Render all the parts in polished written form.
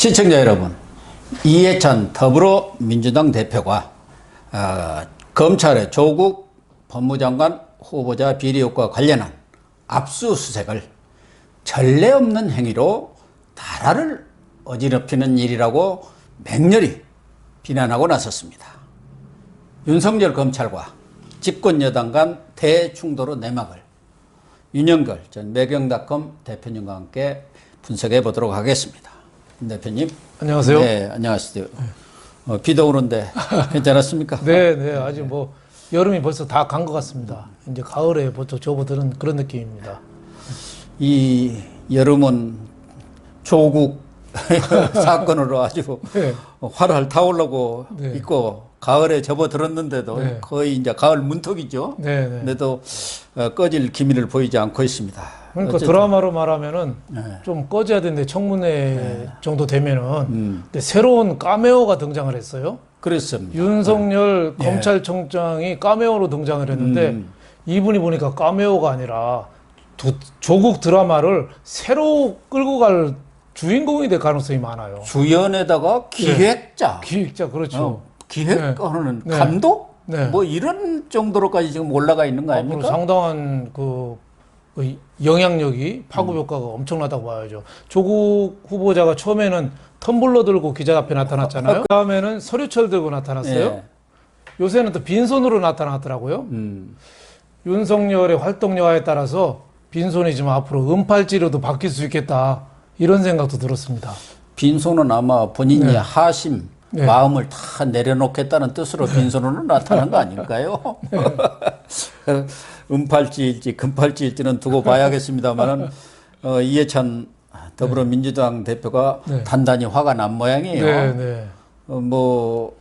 시청자 여러분, 이해찬 더불어민주당 대표가 검찰의 조국 법무장관 후보자 비리의혹과 관련한 압수수색을 전례 없는 행위로 나라를 어지럽히는 일이라고 맹렬히 비난하고 나섰습니다. 윤석열 검찰과 집권여당 간 대충돌의 내막을 윤영걸 전 매경닷컴 대표님과 함께 분석해 보도록 하겠습니다. 대표님. 안녕하세요. 네, 안녕하세요. 비도 오는데 괜찮았습니까? 네. 아직 뭐 여름이 벌써 다 간 것 같습니다. 이제 가을에 벌써 접어드는 그런 느낌입니다. 이 여름은 조국 사건으로 아주 네. 활활 타오르고 네. 있고 가을에 접어들었는데도 네. 거의 이제 가을 문턱이죠. 네. 그런데도 꺼질 기미를 보이지 않고 있습니다. 그러니까 어쨌든. 드라마로 말하면 네. 좀 꺼져야 되는데 청문회 정도 되면은 근데 새로운 카메오가 등장을 했어요. 그렇습니다. 윤석열 검찰총장이 카메오로 등장을 했는데 이분이 보니까 카메오가 아니라 조국 드라마를 새로 끌고 갈 주인공이 될 가능성이 많아요. 주연에다가 기획자. 기획자 그렇죠. 기획하는 네. 감독? 네. 뭐 이런 정도로까지 지금 올라가 있는 거 앞으로 아닙니까? 상당한 그 영향력이 파급 효과가 엄청나다고 봐야죠. 조국 후보자가 처음에는 텀블러 들고 기자 앞에 나타났잖아요. 그다음에는 서류철 들고 나타났어요. 네. 요새는 또 빈손으로 나타났더라고요. 윤석열의 활동 여하에 따라서 빈손이지만 앞으로 은팔찌로도 바뀔 수 있겠다. 이런 생각도 들었습니다. 빈손은 아마 본인이 네. 하심, 네. 마음을 다 내려놓겠다는 뜻으로 빈손으로 나타난 거 아닐까요? 은팔찌일지 금팔찌일지는 두고 봐야겠습니다만은 이해찬 더불어민주당 대표가 네. 단단히 화가 난 모양이에요. 네. 뭐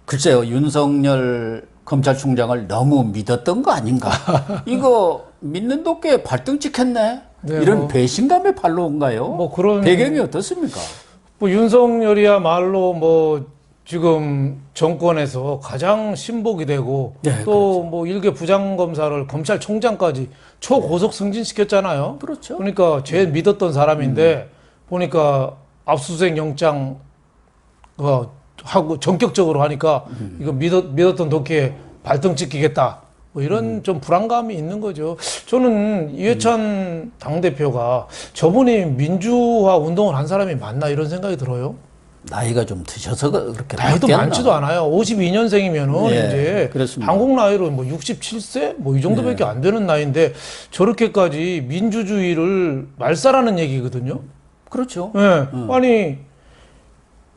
글쎄요, 윤석열 검찰총장을 너무 믿었던 거 아닌가? 이거 믿는 도끼에 발등 찍혔네. 네, 이런 뭐, 배신감의 발로인가요? 뭐 그런 배경이 어떻습니까? 뭐 윤석열이야말로 뭐 지금 정권에서 가장 신복이 되고 네, 또 뭐 일개 부장검사를 검찰총장까지 초고속 승진시켰잖아요. 그렇죠. 그러니까 제일 믿었던 사람인데 보니까 압수수색 영장 하고 전격적으로 하니까 이거 믿었던 도끼에 발등 찍히겠다. 뭐 이런 좀 불안감이 있는 거죠. 저는 이해찬 당대표가 저분이 민주화 운동을 한 사람이 맞나 이런 생각이 들어요. 나이가 좀 드셔서 그렇게 나이도 바뀌었나? 많지도 않아요. 52년생이면은 예, 이제 그렇습니다. 한국 나이로 뭐 67세 뭐 이 정도밖에 안 되는 나이인데 저렇게까지 민주주의를 말살하는 얘기거든요. 그렇죠. 예. 아니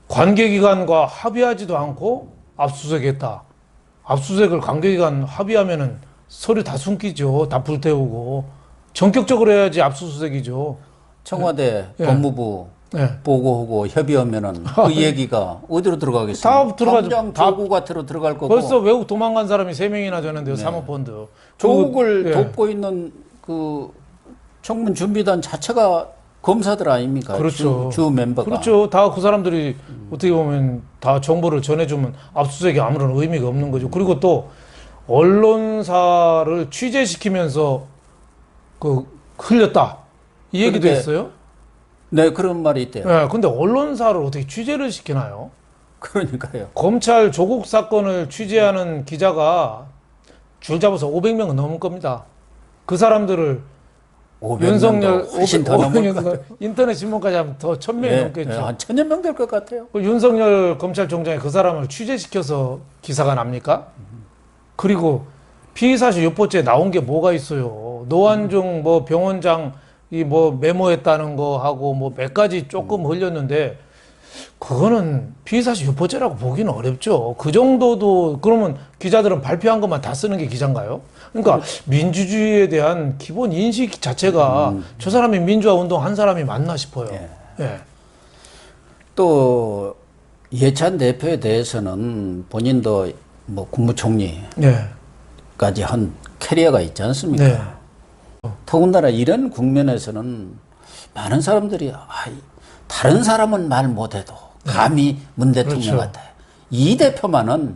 관계기관과 합의하지도 않고 압수수색했다. 압수수색을 관계기관 합의하면은 서류 다 숨기죠. 다 불태우고 전격적으로 해야지 압수수색이죠. 청와대 예. 법무부 네. 보고하고 협의하면은 그 얘기가 어디로 들어가겠습니까? 다 들어가죠. 당장 조국 같으로 들어갈 거고. 벌써 외국 도망간 사람이 3명이나 되는데요. 사모펀드. 조국을 예. 돕고 있는 그 청문 준비단 자체가 검사들 아닙니까? 그렇죠. 주 멤버가. 그렇죠. 다 그 사람들이 어떻게 보면 다 정보를 전해주면 압수수색이 아무런 의미가 없는 거죠. 그리고 또 언론사를 취재시키면서 그 흘렸다. 이 얘기도 그런데 했어요. 네, 그런 말이 있대요. 네, 근데 언론사를 어떻게 취재를 시키나요? 그러니까요. 검찰 조국 사건을 취재하는 기자가 줄 잡아서 500명은 넘을 겁니다. 그 사람들을 500명도 윤석열 훨씬 더 넘을 것 같아요. 인터넷 신문까지 하면 더 1000명이 예, 넘겠죠. 예, 한 1000여 명 될 것 같아요. 그 윤석열 검찰총장이 그 사람을 취재시켜서 기사가 납니까? 그리고 피의사실 유포죄 나온 게 뭐가 있어요? 노환중 뭐 병원장 이 뭐 메모했다는 거 하고 뭐 몇 가지 조금 흘렸는데 그거는 피의사실 유포죄라고 보기는 어렵죠. 그 정도도 그러면 기자들은 발표한 것만 다 쓰는 게 기자인가요? 그러니까 민주주의에 대한 기본 인식 자체가 저 사람이 민주화 운동 한 사람이 맞나 싶어요. 예. 예. 또 이해찬 대표에 대해서는 본인도 뭐 국무총리까지 네. 한 캐리어가 있지 않습니까? 네. 더군다나 이런 국면에서는 많은 사람들이 다른 사람은 말 못해도 감히 문 대통령 그렇죠. 같아. 이 대표만은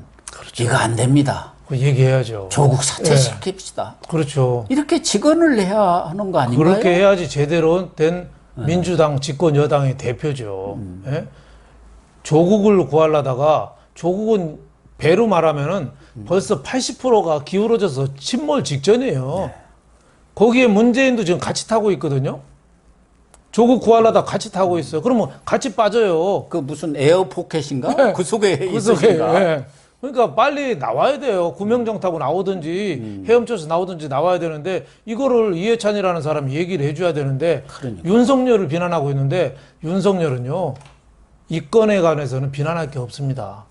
이거 안 됩니다. 그 얘기해야죠. 조국 사퇴시킵시다. 그렇죠. 이렇게 직언을 해야 하는 거 아닌가요? 그렇게 해야지 제대로 된 민주당 집권 여당의 대표죠. 예? 조국을 구하려다가 조국은 배로 말하면은 벌써 80%가 기울어져서 침몰 직전이에요. 거기에 문재인도 지금 같이 타고 있거든요. 조국 구하려다 같이 타고 있어요. 그러면 같이 빠져요. 그 무슨 에어포켓인가? 네. 그 속에 그 속에. 있으신가? 예. 그러니까 빨리 나와야 돼요. 구명정 타고 나오든지 헤엄쳐서 나오든지 나와야 되는데 이거를 이해찬이라는 사람이 얘기를 해줘야 되는데 그러니까. 윤석열을 비난하고 있는데 윤석열은요. 이 건에 관해서는 비난할 게 없습니다.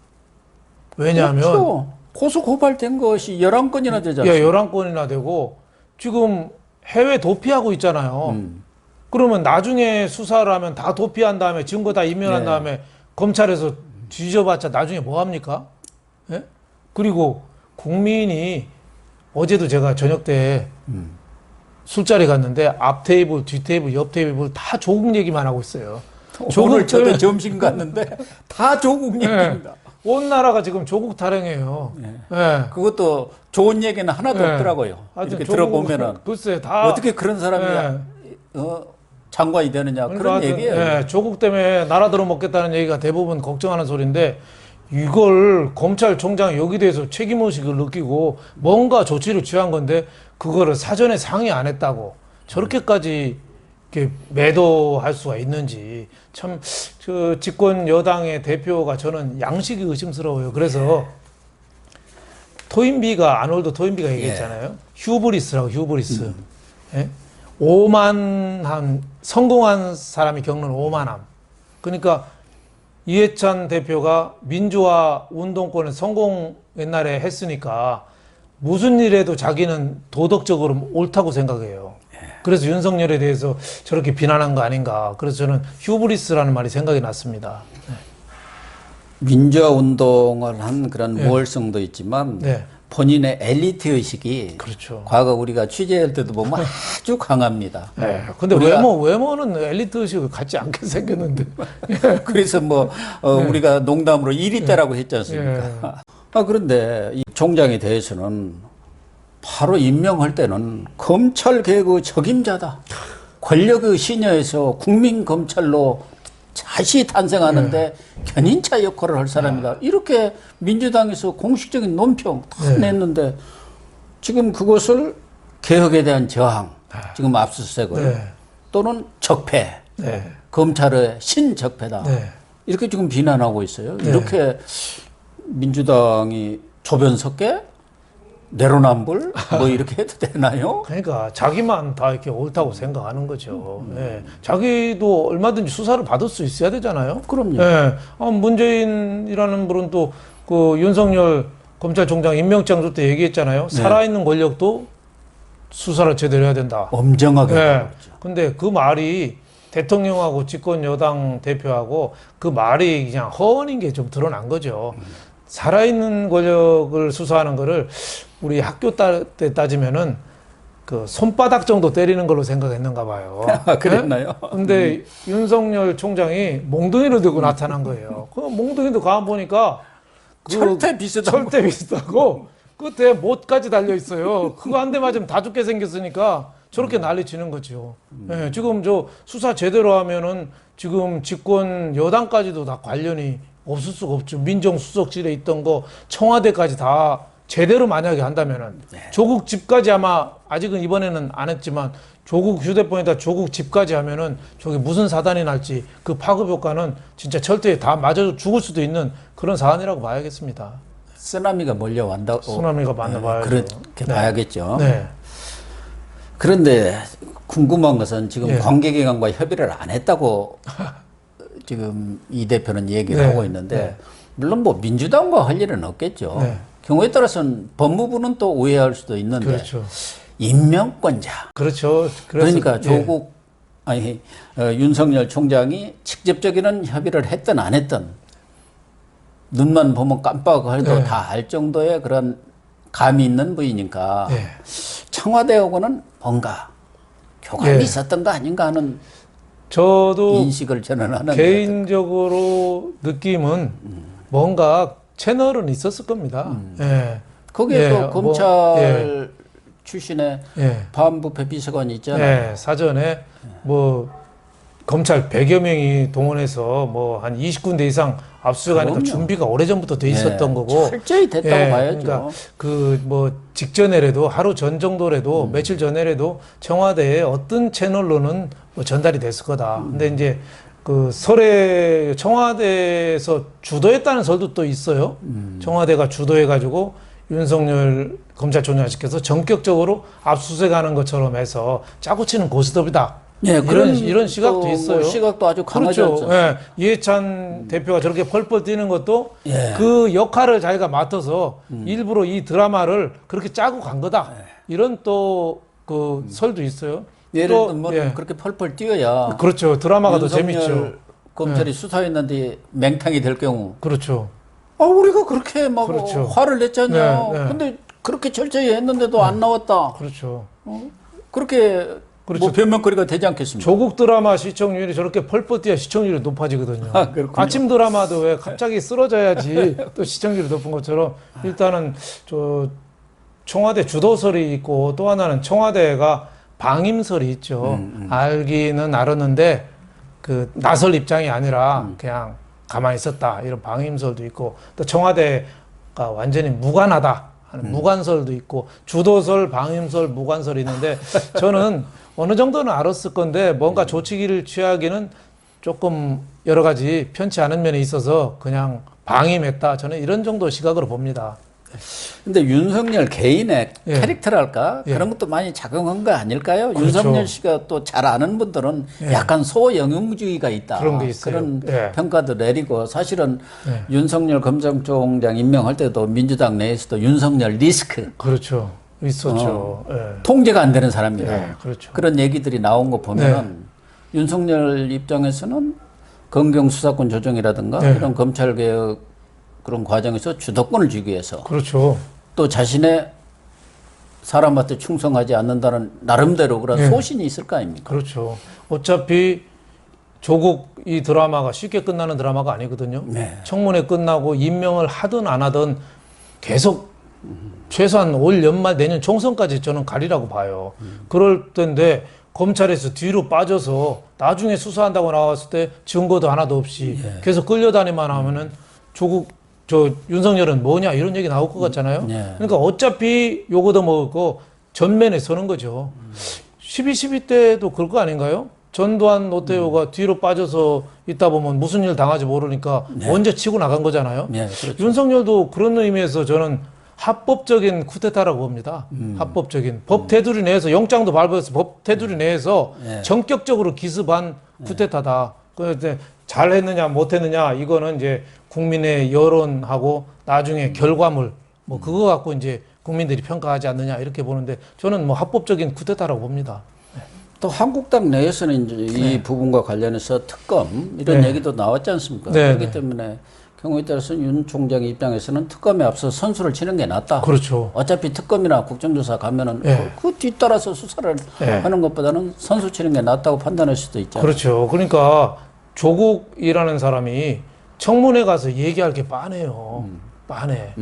왜냐하면 그렇죠. 고소 고발된 것이 11건이나 되잖아요. 예, 11건이나 되고 지금 해외 도피하고 있잖아요. 그러면 나중에 수사를 하면 다 도피한 다음에 증거 다 인멸한 네. 다음에 검찰에서 뒤져봤자 나중에 뭐 합니까? 예? 그리고 국민이 어제도 제가 저녁 때 술자리 갔는데 앞 테이블, 뒤 테이블, 옆 테이블 다 조국 얘기만 하고 있어요. 오늘 저도 점심 갔는데 다 조국 얘기입니다. 온 나라가 지금 조국 타령이에요. 예. 그것도 좋은 얘기는 하나도 네. 없더라고요. 하여튼 이렇게 조국, 들어보면은 글쎄 다 어떻게 그런 사람이 장관이 되느냐 그러니까 그런 하여튼, 얘기예요. 예, 조국 때문에 나라 들어먹겠다는 얘기가 대부분 걱정하는 소리인데 이걸 검찰총장이 여기 대해서 책임의식을 느끼고 뭔가 조치를 취한 건데 그거를 사전에 상의 안 했다고 저렇게까지 이렇게 매도할 수가 있는지 참 그 집권 여당의 대표가 저는 양식이 의심스러워요. 그래서 토인비가 아놀드 토인비가 얘기했잖아요. 휴브리스라고 휴브리스. 예? 오만한 성공한 사람이 겪는 오만함. 그러니까 이해찬 대표가 민주화 운동권에 성공 옛날에 했으니까 무슨 일에도 자기는 도덕적으로 옳다고 생각해요. 그래서 윤석열에 대해서 저렇게 비난한 거 아닌가. 그래서 저는 휴브리스라는 말이 생각이 났습니다. 민주화 운동을 한 그런 모월성도 있지만 네. 본인의 엘리트 의식이 그렇죠. 과거 우리가 취재할 때도 보면 아주 강합니다. 네. 근데 외모는 엘리트 의식을 갖지 않게 생겼는데. 그래서 뭐 우리가 농담으로 1위 때라고 했지 않습니까? 그런데 이 총장에 대해서는 바로 임명할 때는 검찰 개혁의 적임자다. 권력의 신여에서 국민검찰로 다시 탄생하는데 견인차 역할을 할 사람이다. 이렇게 민주당에서 공식적인 논평 다 냈는데 지금 그것을 개혁에 대한 저항, 지금 압수수색을 또는 적폐, 검찰의 신적폐다. 이렇게 지금 비난하고 있어요. 이렇게 민주당이 조변석계 내로남불 뭐 이렇게 해도 되나요? 그러니까 자기만 다 이렇게 옳다고 생각하는 거죠. 예. 자기도 얼마든지 수사를 받을 수 있어야 되잖아요. 그럼요. 예. 문재인이라는 분은 또 그 윤석열 검찰총장 임명장 줄 때 얘기했잖아요. 살아있는 권력도 수사를 제대로 해야 된다. 엄정하게. 예. 근데 그 말이 대통령하고 집권 여당 대표하고 그 말이 그냥 허언인 게 좀 드러난 거죠. 살아있는 권력을 수사하는 거를 우리 학교 때 따지면은 그 손바닥 정도 때리는 걸로 생각했는가 봐요. 그랬나요? 근데 윤석열 총장이 몽둥이를 들고 나타난 거예요. 그 몽둥이도 가만 보니까 철퇴 비슷하고. 철퇴 비슷하고 끝에 못까지 달려 있어요. 그거 한 대 맞으면 다 죽게 생겼으니까 저렇게 난리치는 거죠. 예, 지금 저 수사 제대로 하면은 지금 집권 여당까지도 다 관련이 없을 수가 없죠. 민정수석실에 있던 거 청와대까지 다 제대로 만약에 한다면은 조국 집까지 아마 아직은 이번에는 안 했지만 조국 휴대폰에다 조국 집까지 하면은 저게 무슨 사단이 날지 그 파급 효과는 진짜 절대 다 맞아 죽을 수도 있는 그런 사안이라고 봐야겠습니다. 쓰나미가 몰려온다. 쓰나미가 맞나 봐야죠. 그렇게 봐야겠죠. 네. 그런데 궁금한 것은 지금 예. 관계기관과 협의를 안 했다고 지금 이 대표는 얘기를 하고 있는데 물론 뭐 민주당과 할 일은 없겠죠. 경우에 따라서는 법무부는 또 오해할 수도 있는데 그렇죠. 임명권자. 그렇죠. 그러니까 조국 윤석열 총장이 직접적인 협의를 했든 안 했든 눈만 보면 깜빡해도 다 알 정도의 그런 감이 있는 분이니까 청와대하고는 뭔가 교감이 있었던 거 아닌가 하는 저도 인식을 저는 하는데 개인적으로 느낌은 뭔가 채널은 있었을 겁니다. 거기에 또 검찰 출신의 예. 반부패 비서관이 있잖아요. 사전에 뭐 검찰 100여 명이 동원해서 뭐 한 20군데 이상 압수수색하니까 그럼요. 준비가 오래전부터 돼 있었던 예, 거고. 철저히 됐다고 예, 봐야죠. 그러니까 그 뭐 직전에라도 하루 전 정도라도 며칠 전에라도 청와대에 어떤 채널로는 뭐 전달이 됐을 거다. 근데 이제 그 설에 청와대에서 주도했다는 설도 또 있어요. 청와대가 주도해가지고 윤석열 검찰총장 시켜서 전격적으로 압수수색하는 것처럼 해서 짜고 치는 고스톱이다. 예, 이런 시각도 또 있어요. 뭐 시각도 아주 강하지 그렇죠. 않죠. 예, 이해찬 대표가 저렇게 펄펄 뛰는 것도 예. 그 역할을 자기가 맡아서 일부러 이 드라마를 그렇게 짜고 간 거다. 이런 또 그 설도 있어요. 예를 또, 들면 예. 그렇게 펄펄 뛰어야 그렇죠. 드라마가 더 윤석열 재밌죠. 검찰이 수사했는데 맹탕이 될 경우 그렇죠. 우리가 그렇게 막 그렇죠. 화를 냈잖아요. 네, 네. 근데 그렇게 철저히 했는데도 안 나왔다. 그렇죠. 그렇게 그렇죠. 뭐 변명거리가 되지 않겠습니까? 조국 드라마 시청률이 저렇게 펄펄 뛰어 시청률이 높아지거든요. 아, 그렇군요. 아침 드라마도 왜 갑자기 쓰러져야지 또 시청률이 높은 것처럼 일단은 저 청와대 주도설이 있고 또 하나는 청와대가 방임설이 있죠. 알기는 알았는데 그 나설 입장이 아니라 그냥 가만히 있었다 이런 방임설도 있고 또 청와대가 완전히 무관하다 하는 무관설도 있고 주도설, 방임설, 무관설이 있는데 저는 어느 정도는 알았을 건데 뭔가 조치기를 취하기는 조금 여러 가지 편치 않은 면이 있어서 그냥 방임했다. 저는 이런 정도 시각으로 봅니다. 근데 윤석열 개인의 예. 캐릭터랄까 예. 그런 것도 많이 작용한 거 아닐까요? 그렇죠. 윤석열 씨가 또 잘 아는 분들은 예. 약간 소영웅주의가 있다. 그런 게 있어요. 그런 예. 평가도 내리고 사실은 예. 윤석열 검찰총장 임명할 때도 민주당 내에서도 윤석열 리스크 그렇죠. 있었죠. 예. 통제가 안 되는 사람이다. 예, 그렇죠. 그런 얘기들이 나온 거 보면은 윤석열 입장에서는 검경 수사권 조정이라든가 네. 이런 검찰 개혁 그런 과정에서 주도권을 쥐기 위해서 그렇죠. 또 자신의 사람한테 충성하지 않는다는 나름대로 그런 네. 소신이 있을 거 아닙니까? 그렇죠. 어차피 조국 이 드라마가 쉽게 끝나는 드라마가 아니거든요. 네. 청문회 끝나고 임명을 하든 안 하든 계속 최소한 올 연말 내년 총선까지 저는 가리라고 봐요. 그럴 텐데 검찰에서 뒤로 빠져서 나중에 수사한다고 나왔을 때 증거도 하나도 없이 계속 끌려다니만 하면은 조국 저 윤석열은 뭐냐 이런 얘기 나올 것 같잖아요. 그러니까 어차피 요거도 먹고 전면에 서는 거죠. 12.12 때도 그럴 거 아닌가요? 전두환 노태우가 뒤로 빠져서 있다 보면 무슨 일 당하지 모르니까 먼저 치고 나간 거잖아요. 네, 그렇죠. 윤석열도 그런 의미에서 저는 합법적인 쿠데타라고 봅니다. 합법적인 법 테두리 내에서 영장도 발부해서 법 테두리 내에서 전격적으로 기습한 쿠데타다. 그런데 잘했느냐 못했느냐 이거는 이제 국민의 여론하고 나중에 결과물 뭐 그거 갖고 이제 국민들이 평가하지 않느냐 이렇게 보는데 저는 뭐 합법적인 쿠데타라고 봅니다. 또 한국당 내에서는 이제 이 부분과 관련해서 특검 이런 얘기도 나왔지 않습니까? 네, 그렇기 때문에 경우에 따라서 윤 총장 입장에서는 특검에 앞서 선수를 치는 게 낫다. 그렇죠. 어차피 특검이나 국정조사 가면은 네. 그 뒤따라서 수사를 하는 것보다는 선수 치는 게 낫다고 판단할 수도 있죠. 그렇죠. 그러니까 조국이라는 사람이 청문회 가서 얘기할 게 빤해요. 빤해.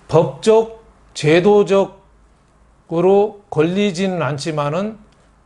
법적, 제도적으로 걸리지는 않지만은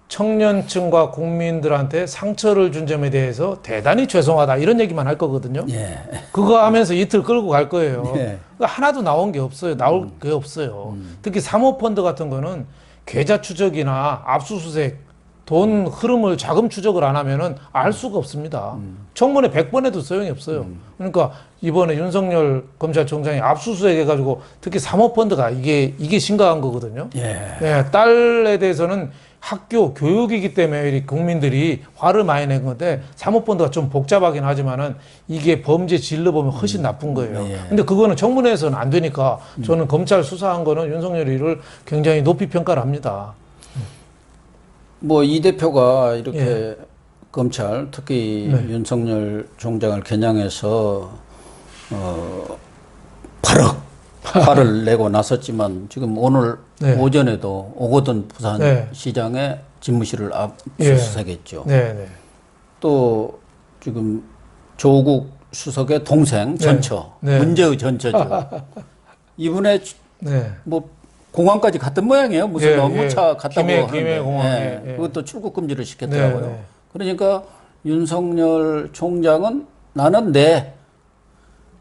청년층과 국민들한테 상처를 준 점에 대해서 대단히 죄송하다 이런 얘기만 할 거거든요. 예. 그거 하면서 이틀 끌고 갈 거예요. 예. 그러니까 하나도 나온 게 없어요. 나올 게 없어요. 특히 사모펀드 같은 거는 계좌 추적이나 압수수색 돈 흐름을 자금 추적을 안 하면은 알 수가 없습니다. 청문회 100번 해도 소용이 없어요. 그러니까 이번에 윤석열 검찰총장이 압수수색 해가지고 특히 사모펀드가 이게 심각한 거거든요. 네, 딸에 대해서는 학교 교육이기 때문에 이 국민들이 화를 많이 낸 건데 사모펀드가 좀 복잡하긴 하지만은 이게 범죄 질러 보면 훨씬 나쁜 거예요. 근데 그거는 청문회에서는 안 되니까 저는 검찰 수사한 거는 윤석열 일을 굉장히 높이 평가를 합니다. 뭐 이 대표가 이렇게 검찰 특히 윤석열 총장을 겨냥해서 8억 화를 내고 나섰지만 지금 오늘 오전에도 오거돈 부산시장의 집무실을 압수수색했죠. 또 지금 조국 수석의 동생 전처 문제의 전처죠. 이분의 뭐 공항까지 갔던 모양이에요. 무슨 업무차 갔다고 하는데 김해 공항에 그것도 출국 금지를 시켰더라고요. 그러니까 윤석열 총장은 나는 내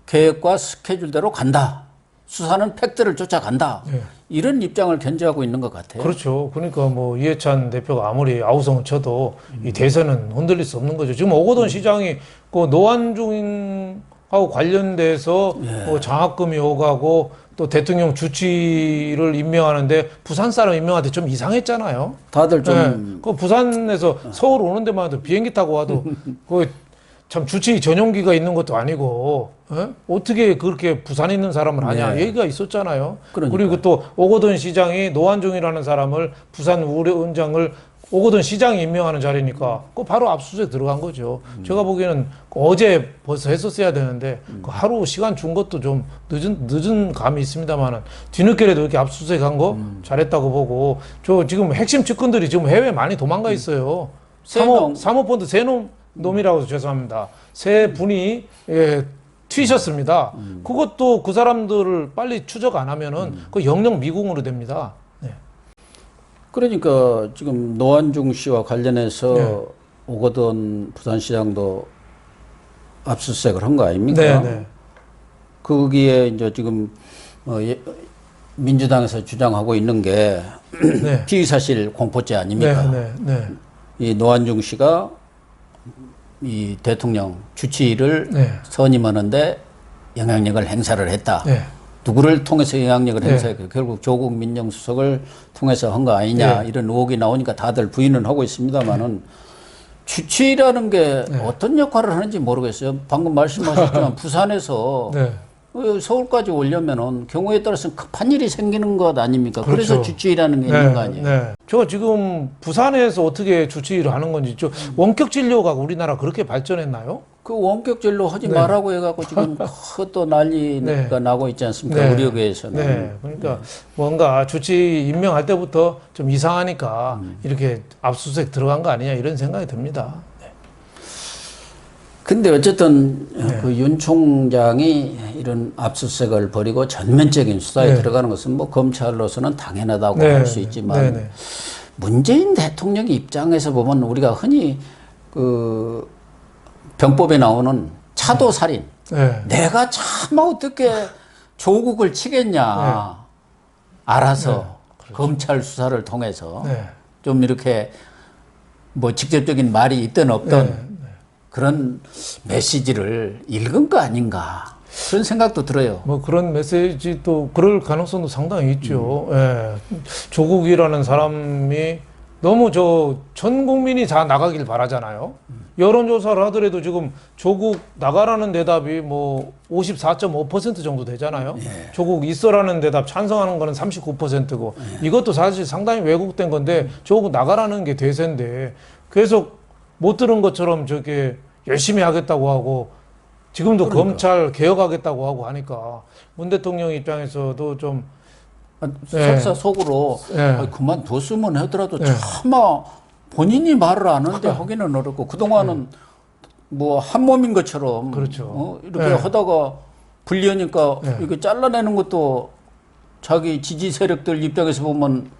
계획과 스케줄대로 간다. 수사는 팩트를 쫓아간다. 예. 이런 입장을 견지하고 있는 것 같아요. 그렇죠. 그러니까 뭐 이해찬 대표가 아무리 아우성을 쳐도 이 대선은 흔들릴 수 없는 거죠. 지금 오거돈 시장이 그 노안중하고 관련돼서 뭐 장학금이 오가고 또 대통령 주치를 임명하는데 부산 사람 임명한테 좀 이상했잖아요. 다들 좀 그 부산에서 서울 오는 데만 해도 비행기 타고 와도 그 참 주치 전용기가 있는 것도 아니고 어떻게 그렇게 부산에 있는 사람을 아냐 네. 얘기가 있었잖아요. 그러니까요. 그리고 또 오거돈 시장이 노안중이라는 사람을 부산 우려원장을 오거돈 시장이 임명하는 자리니까 그 바로 압수수색 들어간 거죠. 제가 보기에는 어제 벌써 했었어야 되는데 그 하루 시간 준 것도 좀 늦은 감이 있습니다만은 뒤늦게라도 이렇게 압수수색한 거 잘했다고 보고 저 지금 핵심 측근들이 지금 해외 많이 도망가 있어요. 사모펀드 놈이라고 죄송합니다. 세 분이 튀셨습니다. 그것도 그 사람들을 빨리 추적 안 하면은 그 영영 미궁으로 됩니다. 네. 그러니까 지금 노안중 씨와 관련해서 네. 오거돈 부산시장도 압수수색을 한 거 아닙니까? 네, 네. 거기에 이제 지금 민주당에서 주장하고 있는 게 네. 피의사실 공포죄 아닙니까? 네, 네, 이 노안중 씨가 이 대통령 주치의를 네. 선임하는데 영향력을 행사를 했다. 네. 누구를 통해서 영향력을 네. 행사했고 결국 조국 민정수석을 통해서 한 거 아니냐 네. 이런 의혹이 나오니까 다들 부인은 하고 있습니다만은 주치의라는 게 어떤 역할을 하는지 모르겠어요. 방금 말씀하셨지만 부산에서 네. 서울까지 오려면은 경우에 따라서 급한 일이 생기는 것 아닙니까? 그렇죠. 그래서 주치의라는 게 있는 거 아니에요? 네. 저 지금 부산에서 어떻게 주치의를 하는 건지 저 원격 진료가 우리나라 그렇게 발전했나요? 그 원격 진료 하지 네. 말라고 해갖고 지금 또 난리가 네. 나고 있지 않습니까? 네. 의료계에서는. 네. 그러니까 뭔가 주치의 임명할 때부터 좀 이상하니까 이렇게 압수수색 들어간 거 아니냐 이런 생각이 듭니다. 근데 어쨌든 네. 그 윤 총장이 이런 압수수색을 벌이고 전면적인 수사에 네. 들어가는 것은 뭐 검찰로서는 당연하다고 네. 할 수 있지만 네. 네. 문재인 대통령 입장에서 보면 우리가 흔히 그 병법에 나오는 차도살인 네. 내가 참 어떻게 조국을 치겠냐 알아서 검찰 수사를 통해서 네. 좀 이렇게 뭐 직접적인 말이 있든 없든 네. 그런 메시지를 읽은 거 아닌가 그런 생각도 들어요. 뭐 그런 메시지도 그럴 가능성도 상당히 있죠. 예. 조국이라는 사람이 너무 전 국민이 다 나가길 바라잖아요. 여론조사를 하더라도 지금 조국 나가라는 대답이 뭐 54.5% 정도 되잖아요. 조국 있어라는 대답 찬성하는 거는 39%고 이것도 사실 상당히 왜곡된 건데 조국 나가라는 게 대세인데 계속 못 들은 것처럼 저게 열심히 하겠다고 하고 지금도 그러니까. 검찰 개혁하겠다고 하고 하니까 문 대통령 입장에서도 좀 설사 속으로 그만뒀으면 하더라도 차마 본인이 말을 안 하는데 하기는 어렵고 그동안은 뭐 한 몸인 것처럼 그렇죠. 이렇게 하다가 불리하니까 이렇게 잘라내는 것도 자기 지지 세력들 입장에서 보면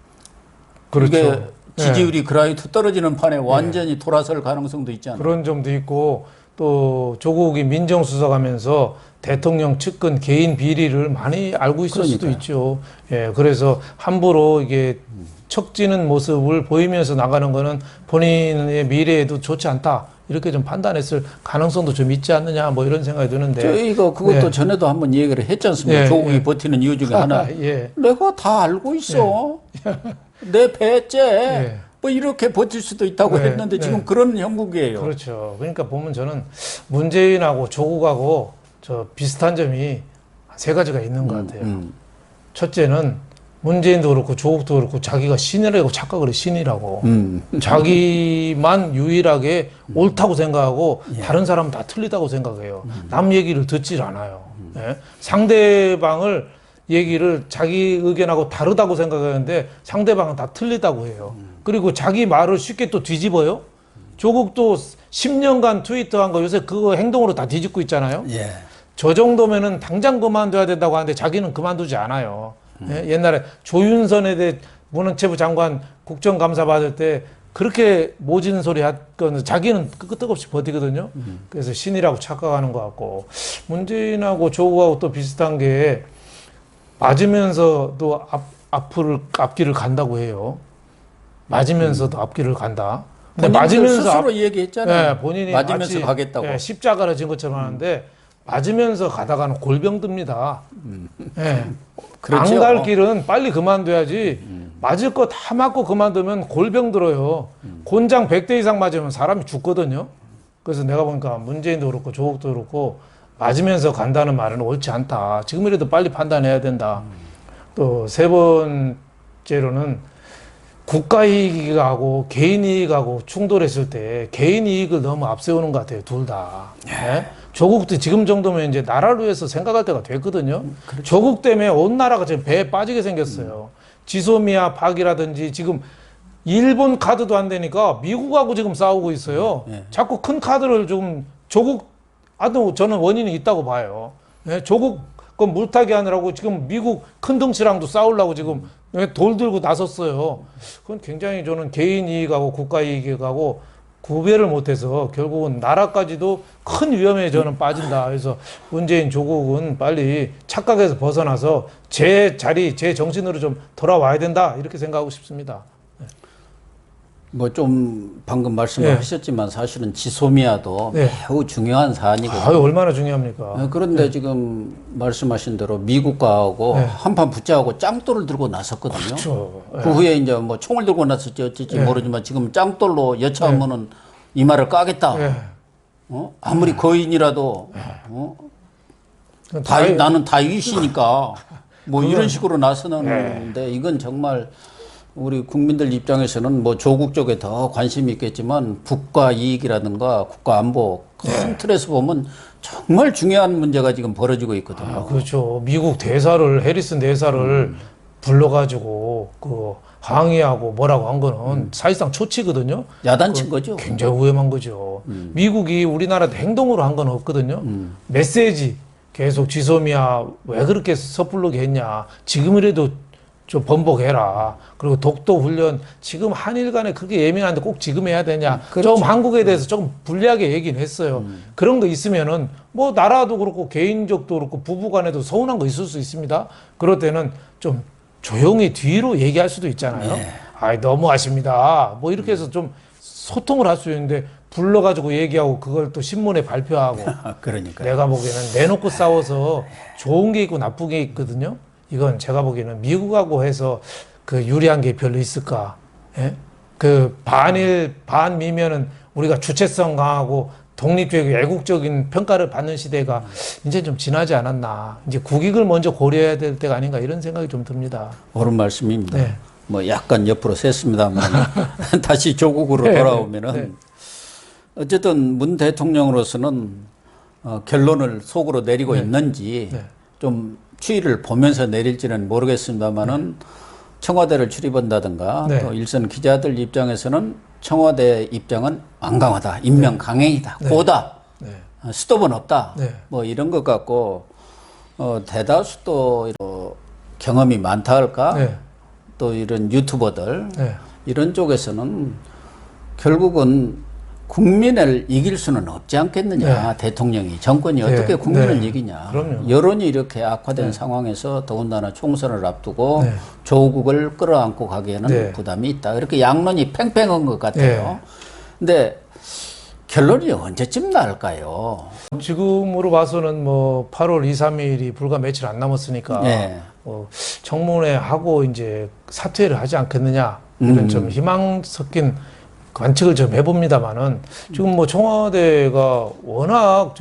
그렇죠. 이게 지지율이 그라이트 떨어지는 판에 완전히 돌아설 가능성도 있잖아요. 그런 점도 있고 또 조국이 민정수석하면서 대통령 측근 개인 비리를 많이 알고 있을 수도 그러니까요. 있죠. 예, 그래서 함부로 이게 척지는 모습을 보이면서 나가는 거는 본인의 미래에도 좋지 않다. 이렇게 좀 판단했을 가능성도 좀 있지 않느냐 뭐 이런 생각이 드는데. 저희가 그것도 전에도 한번 얘기를 했지 않습니까? 조국이 버티는 이유 중에 하나. 내가 다 알고 있어. 내 배째. 뭐 이렇게 버틸 수도 있다고 했는데 지금 그런 형국이에요. 그렇죠. 그러니까 보면 저는 문재인하고 조국하고 저 비슷한 점이 세 가지가 있는 것 같아요. 첫째는 문재인도 그렇고 조국도 그렇고 자기가 신이라고 착각을 해. 신이라고. 자기만 유일하게 옳다고 생각하고 다른 사람은 다 틀리다고 생각해요. 남 얘기를 듣질 않아요. 상대방을 얘기를 자기 의견하고 다르다고 생각하는데 상대방은 다 틀리다고 해요. 그리고 자기 말을 쉽게 또 뒤집어요. 조국도 10년간 트위터한 거 요새 그거 행동으로 다 뒤집고 있잖아요. 저 정도면은 당장 그만둬야 된다고 하는데 자기는 그만두지 않아요. 옛날에 조윤선에 대해 문체부 장관 국정감사 받을 때 그렇게 모지는 소리 하건 자기는 끄떡없이 버티거든요. 그래서 신이라고 착각하는 것 같고 문재인하고 조국하고 또 비슷한 게 맞으면서도 앞길을 간다고 해요. 맞으면서도 앞길을 간다. 근데 맞으면서 스스로 얘기했잖아요. 네, 본인이 맞으면서 마치, 가겠다고. 네, 십자가를 진 것처럼 하는데 맞으면서 가다가는 골병듭니다. 네. 그렇죠. 안 갈 길은 빨리 그만둬야지. 맞을 거 다 맞고 그만두면 골병 들어요. 곤장 100대 이상 맞으면 사람이 죽거든요. 그래서 내가 보니까 문재인도 그렇고 조국도 그렇고 맞으면서 간다는 말은 옳지 않다. 지금이라도 빨리 판단해야 된다. 또 세 번째로는 국가 이익하고 개인 이익하고 충돌했을 때 개인 이익을 너무 앞세우는 것 같아요. 둘 다. 네? 조국도 지금 정도면 이제 나라를 위해서 생각할 때가 됐거든요. 그렇죠. 조국 때문에 온 나라가 지금 배에 빠지게 생겼어요. 지소미아 박이라든지 지금 일본 카드도 안 되니까 미국하고 지금 싸우고 있어요. 네. 자꾸 큰 카드를 좀 조국 아도 저는 원인이 있다고 봐요. 네? 조국 그 물타기 하느라고 지금 미국 큰 덩치랑도 싸우려고 지금 돌 들고 나섰어요. 그건 굉장히 저는 개인 이익하고 국가 이익하고 구별을 못해서 결국은 나라까지도 큰 위험에 저는 빠진다. 그래서 문재인 조국은 빨리 착각에서 벗어나서 제 자리, 제 정신으로 좀 돌아와야 된다. 이렇게 생각하고 싶습니다. 뭐 좀 방금 말씀을 네. 하셨지만 사실은 지소미아도 네. 매우 중요한 사안이거든요. 아유, 얼마나 중요합니까? 그런데 지금 말씀하신 대로 미국하고 네. 한판 붙자고 짱돌을 들고 나섰거든요. 그렇죠. 그 후에 이제 뭐 총을 들고 나섰지 어쩔지 네. 모르지만 지금 짱돌로 여차하면은 이마를 까겠다. 네. 아무리 거인이라도 나는 다윗이니까 뭐 이런 식으로 나서는데 이건 정말 우리 국민들 입장에서는 뭐 조국 쪽에 더 관심이 있겠지만 국가 이익이라든가 국가 안보 큰 틀에서 보면 정말 중요한 문제가 지금 벌어지고 있거든요. 아, 그렇죠. 미국 대사를 해리슨 대사를 불러가지고 그 항의하고 뭐라고 한 거는 사실상 초치거든요. 야단친 거죠. 굉장히 위험한 거죠. 미국이 우리나라 행동으로 한 건 없거든요. 메시지 계속 지소미아 왜 그렇게 섣부르게 했냐. 지금이라도 좀 번복해라. 그리고 독도 훈련 지금 한일 간에 그렇게 예민한데 꼭 지금 해야 되냐. 그렇죠. 좀 한국에 대해서 조금 불리하게 얘기는 했어요. 그런 거 있으면은 뭐 나라도 그렇고 개인적도 그렇고 부부 간에도 서운한 거 있을 수 있습니다. 그럴 때는 좀 조용히 뒤로 얘기할 수도 있잖아요. 네. 아이, 너무하십니다. 뭐 이렇게 해서 좀 소통을 할 수 있는데 불러가지고 얘기하고 그걸 또 신문에 발표하고 그러니까. 내가 보기에는 내놓고 싸워서 좋은 게 있고 나쁜 게 있거든요. 이건 제가 보기에는 미국하고 해서 그 유리한 게 별로 있을까? 예? 그 반일 반미면은 우리가 주체성 강하고 독립적이고 애국적인 평가를 받는 시대가 이제 좀 지나지 않았나. 이제 국익을 먼저 고려해야 될 때가 아닌가 이런 생각이 좀 듭니다. 옳은 말씀입니다. 네. 뭐 약간 옆으로 샜습니다만 다시 조국으로 네, 돌아오면은 네. 어쨌든 문 대통령으로서는 결론을 속으로 내리고 네. 있는지 네. 좀 추이를 보면서 내릴지는 모르겠습니다만은 청와대를 출입한다든가 네. 또 일선 기자들 입장에서는 청와대 입장은 완강하다, 임명 강행이다, 네. 고다, 네. 스톱은 없다, 네. 뭐 이런 것 같고 대다수 또 경험이 많다 할까, 네. 또 이런 유튜버들 네. 이런 쪽에서는 결국은 국민을 이길 수는 없지 않겠느냐. 대통령이 정권이 네. 어떻게 국민을 네. 이기냐. 그럼요. 여론이 이렇게 악화된 상황에서 더군다나 총선을 앞두고 네. 조국을 끌어안고 가기에는 네. 부담이 있다. 이렇게 양론이 팽팽한 것 같아요. 근데 결론이 언제쯤 날까요? 지금으로 봐서는 뭐 8월 2, 3일이 불과 며칠 안 남았으니까 네. 청문회 하고 이제 사퇴를 하지 않겠느냐 이런 좀 희망 섞인 관측을 좀 해봅니다만은 지금 뭐 청와대가 워낙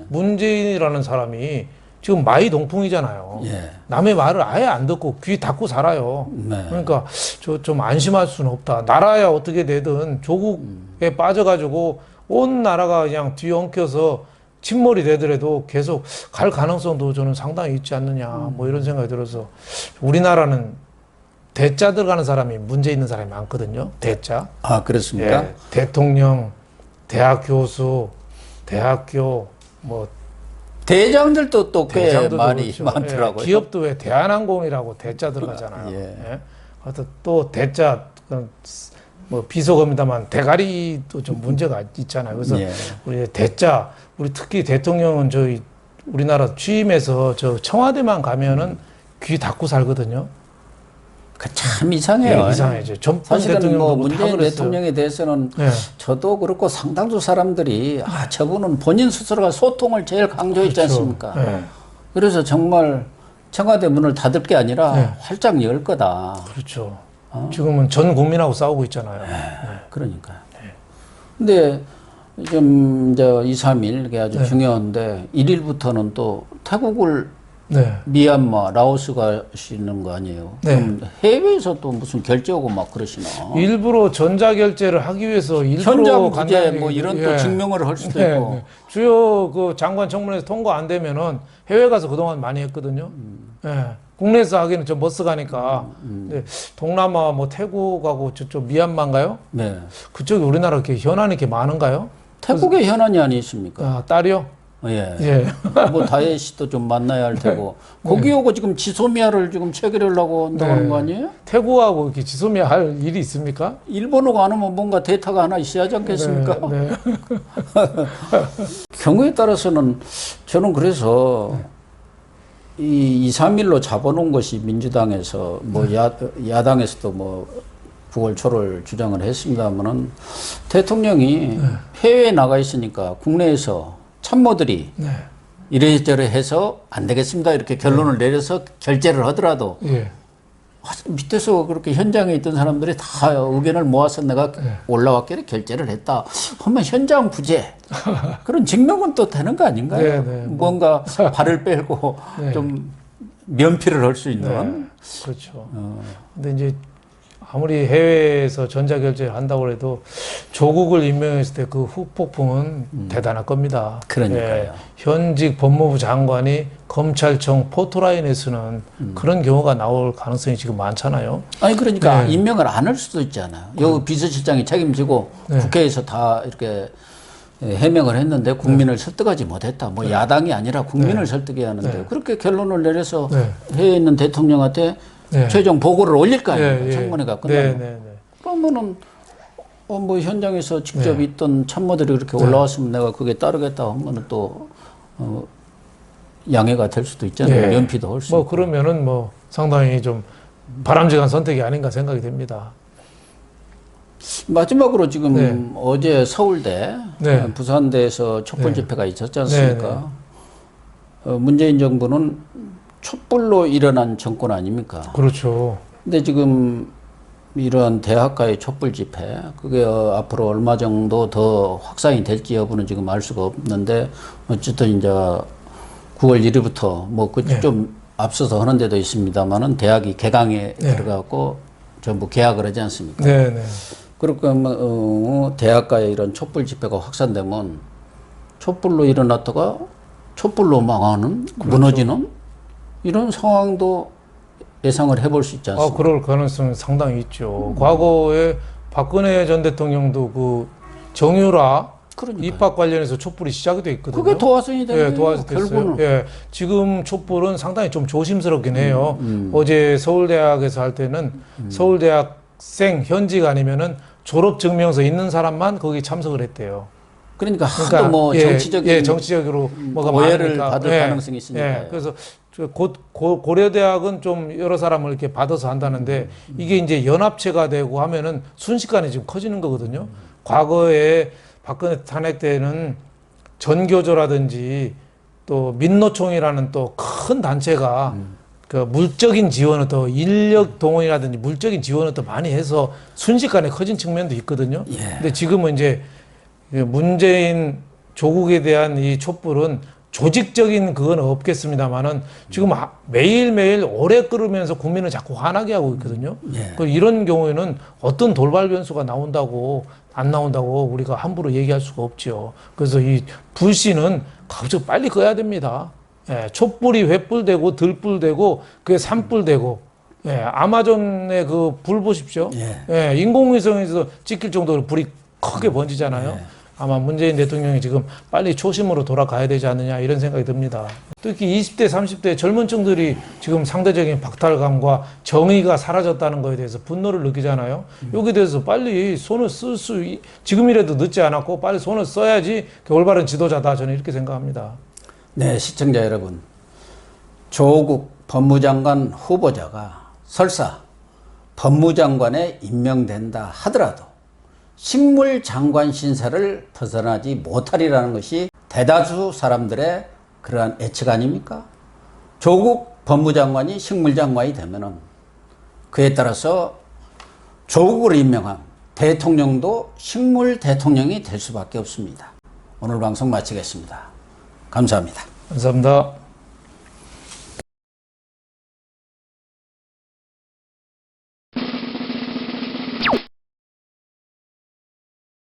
문재인이라는 사람이 지금 마이 동풍이잖아요. 예. 남의 말을 아예 안 듣고 귀 닫고 살아요. 네. 그러니까 저 좀 안심할 수는 없다. 나라야 어떻게 되든 조국에 빠져가지고 온 나라가 그냥 뒤엉켜서 침몰이 되더라도 계속 갈 가능성도 저는 상당히 있지 않느냐 뭐 이런 생각이 들어서 우리나라는 대자 들어가는 사람이 문제 있는 사람이 많거든요. 대자. 아, 그렇습니까? 예, 대통령, 대학 교수, 대학교, 뭐 대장들도 또 꽤 대장들도 많이 그렇죠. 많더라고요. 예, 기업도 왜 대한항공이라고 대자 들어가잖아요. 예. 예. 또 대자 뭐 비속어입니다만 대가리도 좀 문제가 있잖아요. 그래서 예. 우리 대자, 우리 특히 대통령은 저희 우리나라 취임해서 저 청와대만 가면은 귀 닫고 살거든요. 그 참 이상해요. 예, 이상해죠. 전분 사실은 뭐 대통령도 다 문재인 그랬어요. 대통령에 대해서는 예. 저도 그렇고 상당수 사람들이 저분은 본인 스스로가 소통을 제일 강조했지 그렇죠. 않습니까? 예. 그래서 정말 청와대 문을 닫을 게 아니라 네. 활짝 열 거다. 그렇죠. 지금은 전 국민하고 싸우고 있잖아요. 그러니까요. 근데 좀 이제 2, 3일 이게 아주 중요한데 1일부터는 또 태국을 네. 미얀마, 라오스 가시는 거 아니에요? 네. 그럼 해외에서 또 무슨 결제하고 막 그러시나? 일부러 전자결제를 하기 위해서 일부러 현장 부재 간다는 뭐 얘기- 이런 예. 또 증명을 할 수도 네, 있고. 네. 주요 그 장관 청문회에서 통과 안 되면은 해외 가서 그동안 많이 했거든요. 예. 국내에서 하기는 좀 멋스가니까. 근데 동남아 뭐 태국하고 저쪽 미얀마인가요? 네. 그쪽이 우리나라 이렇게 현안이 이렇게 많은가요? 태국에 현안이 아니십니까? 아, 딸이요? 예. 예. 뭐 다혜 씨도 좀 만나야 할 테고. 거기 오고 지금 지소미아를 지금 체결하려고 한다고 하는 거 아니에요? 태국하고 이렇게 지소미아 할 일이 있습니까? 일본어가 안 하면 뭔가 데이터가 하나 있어야 하지 않겠습니까? 네, 네. 경우에 따라서는 저는 그래서 이 2, 3일로 잡아놓은 것이 민주당에서 뭐 야당에서도 뭐 9월 초를 주장을 했습니다만은 대통령이 해외에 나가 있으니까 국내에서 참모들이 네. 이래저래 해서 안 되겠습니다. 이렇게 결론을 내려서 결재를 하더라도 예. 밑에서 그렇게 현장에 있던 사람들이 다 의견을 모아서 내가 네. 올라왔기에 결재를 했다. 하면 현장 부재. 그런 증명은 또 되는 거 아닌가요? 네, 네, 뭐. 뭔가 발을 빼고 네. 좀 면피를 할 수 있는. 네. 그렇죠. 근데 이제 아무리 해외에서 전자결제를 한다고 해도 조국을 임명했을 때 그 후폭풍은 대단할 겁니다. 그러니까요. 예, 현직 법무부 장관이 검찰청 포토라인에서는 그런 경우가 나올 가능성이 지금 많잖아요. 아니 그러니까 네. 임명을 안 할 수도 있잖아요. 여기 비서실장이 책임지고 네. 국회에서 다 이렇게 해명을 했는데 국민을 설득하지 못했다. 뭐 야당이 아니라 국민을 설득해야 하는데 그렇게 결론을 내려서 네. 해외에 있는 대통령한테 네. 최종 보고를 올릴 거 아닙니까? 예, 예. 청문회가 네, 끝나면. 네, 네. 그러면은 뭐 현장에서 직접 있던 참모들이 그렇게 올라왔으면 내가 그게 따르겠다 하면은 또 양해가 될 수도 있잖아요. 예. 면피도 할 수 뭐 있고. 그러면은 뭐 상당히 좀 바람직한 선택이 아닌가 생각이 됩니다. 마지막으로 지금 네. 어제 서울대, 네. 부산대에서 촛불 네. 집회가 있었지 않습니까? 문재인 정부는 촛불로 일어난 정권 아닙니까? 그렇죠. 근데 지금 이런 대학가의 촛불 집회, 그게 앞으로 얼마 정도 더 확산이 될지 여부는 지금 알 수가 없는데, 어쨌든 이제 9월 1일부터 뭐 그 좀 앞서서 하는 데도 있습니다만은 대학이 개강에 들어가고 전부 개학을 하지 않습니까? 네, 네. 그렇게 대학가의 이런 촛불 집회가 확산되면 촛불로 일어났다가 촛불로 망하는, 무너지는 이런 상황도 예상을 해볼 수 있지 않습니까? 그럴 가능성이 상당히 있죠. 과거에 박근혜 전 대통령도 그 정유라 그러니까요. 입학 관련해서 촛불이 시작이 돼 있거든요. 그게 도화선이 되는 예, 거예요. 도와서 됐어요. 결국은. 예, 지금 촛불은 상당히 좀 조심스럽긴 해요. 어제 서울대학에서 할 때는 서울대학생 현직 아니면은 졸업 증명서 있는 사람만 거기 참석을 했대요. 그러니까 하도 뭐 정치적인 정치적으로 뭐가 오해를 많으니까. 받을 가능성이 있으니까요. 예, 그래서 곧 고려대학은 좀 여러 사람을 이렇게 받아서 한다는데 이게 이제 연합체가 되고 하면은 순식간에 지금 커지는 거거든요. 과거에 박근혜 탄핵 때는 전교조라든지 또 민노총이라는 또 큰 단체가 그 물적인 지원을 더 인력 동원이라든지 물적인 지원을 더 많이 해서 순식간에 커진 측면도 있거든요. 근데 지금은 이제 문재인 조국에 대한 이 촛불은 조직적인 그건 없겠습니다만은 지금 매일매일 오래 끓으면서 국민을 자꾸 화나게 하고 있거든요. 그 이런 경우에는 어떤 돌발 변수가 나온다고 안 나온다고 우리가 함부로 얘기할 수가 없죠. 그래서 이 불씨는 갑자기 빨리 꺼야 됩니다. 예, 촛불이 횃불되고 들불되고 그게 산불되고 예, 아마존의 그 불 보십시오. 예, 인공위성에서 찍힐 정도로 불이 크게 번지잖아요. 아마 문재인 대통령이 지금 빨리 초심으로 돌아가야 되지 않느냐 이런 생각이 듭니다. 특히 20대, 30대 젊은 층들이 지금 상대적인 박탈감과 정의가 사라졌다는 거에 대해서 분노를 느끼잖아요. 여기에 대해서 빨리 손을 쓸 수, 지금이라도 늦지 않았고 빨리 손을 써야지 올바른 지도자다. 저는 이렇게 생각합니다. 네, 시청자 여러분. 조국 법무장관 후보자가 설사 법무장관에 임명된다 하더라도 식물장관 신사를 벗어나지 못하리라는 것이 대다수 사람들의 그러한 예측 아닙니까? 조국 법무장관이 식물장관이 되면은 그에 따라서 조국을 임명한 대통령도 식물 대통령이 될 수밖에 없습니다. 오늘 방송 마치겠습니다. 감사합니다. 감사합니다.